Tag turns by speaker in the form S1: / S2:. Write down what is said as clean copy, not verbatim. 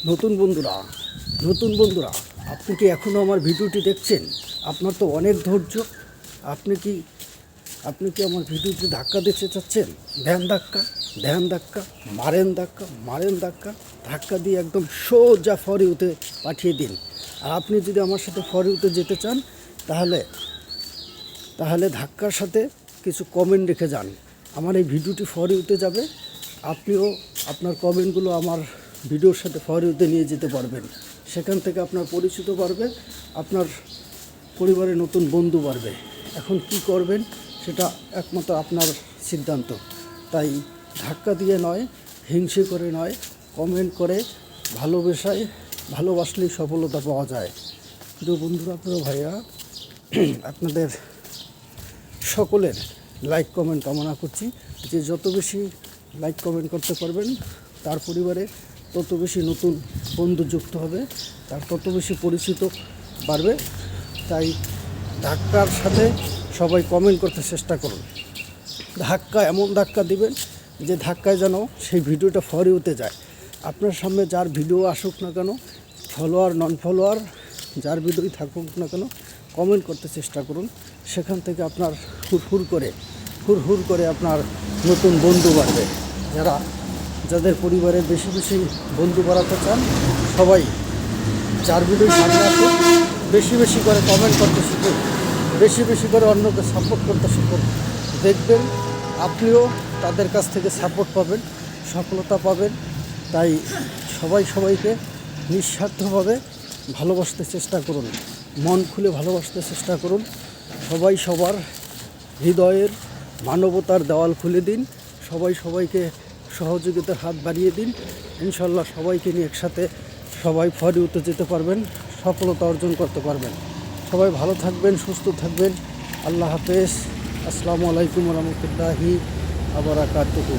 S1: নতুন বন্ধুরা নতুন বন্ধুরা আপনি কি এখনও আমার ভিডিওটি দেখছেন? আপনার তো অনেক ধৈর্য। আপনি কি আমার ভিডিওতে ধাক্কা দিতে চাচ্ছেন? ধ্যান ধাক্কা, মারেন ধাক্কা, ধাক্কা দিয়ে একদম সোজা ফর ইউতে পাঠিয়ে দিন। আর আপনি যদি আমার সাথে ফর ইউতে যেতে চান তাহলে ধাক্কার সাথে কিছু কমেন্ট রেখে যান। আমার এই ভিডিওটি ফর ইউতে যাবে, আপনিও আপনার কমেন্টগুলো আমার ভিডিওর সাথে ফর ইউতে নিয়ে যেতে পারবেন। সেখান থেকে আপনার পরিচিত বাড়বে, আপনার পরিবারে নতুন বন্ধু বাড়বে। এখন কি করবেন সেটা একমাত্র আপনার সিদ্ধান্ত। তাই ধাক্কা দিয়ে নয়, হিংসে করে নয়, কমেন্ট করে ভালোবাসলেই সফলতা পাওয়া যায়। প্রিয় বন্ধুরা, প্রিয় ভাইয়া, আপনাদের সকলের লাইক কমেন্ট কামনা করছি। যে যত বেশি লাইক কমেন্ট করতে পারবেন তার পরিবারে তত বেশি নতুন বন্ধু যুক্ত হবে, তার তত বেশি পরিচিত বাড়বে। তাই ধাক্কার সাথে সবাই কমেন্ট করতে চেষ্টা করুন। এমন ধাক্কা দিবেন যে ধাক্কায় যেন সেই ভিডিওটা ফর ইউতে যায়। আপনার সামনে যার ভিডিও আসুক না কেন, ফলোয়ার নন ফলোয়ার যার ভিডিওই থাকুক না কেন, কমেন্ট করতে চেষ্টা করুন। সেখান থেকে আপনার হুড় করে আপনার নতুন বন্ধু বাড়বে। যাদের পরিবারে বেশি বেশি বন্ধু বাড়াতে চান, সবাই যার ভিডিও সামনে আসুক বেশি করে কমেন্ট করতে শিখুন, বেশি করে অন্যকে সাপোর্ট করতে শিখুন। দেখবেন আপনিও তাদের কাছ থেকে সাপোর্ট পাবেন, সফলতা পাবেন। তাই সবাইকে নিঃস্বার্থভাবে ভালোবাসতে চেষ্টা করুন, মন খুলে ভালোবাসতে চেষ্টা করুন। সবাই সবার হৃদয়ের মানবতার দেওয়াল খুলে দিন, সবাইকে সহযোগিতার হাত বাড়িয়ে দিন। ইনশাল্লাহ সবাইকে নিয়ে একসাথে সবাই ফর ইউতে যেতে পারবেন, সফলতা অর্জন করতে পারবেন। সবাই ভালো থাকবেন, সুস্থ থাকবেন। আল্লাহ হাফেজ। আসসালামু আলাইকুম রহমতুল্লাহি ওয়া বারাকাতুহু।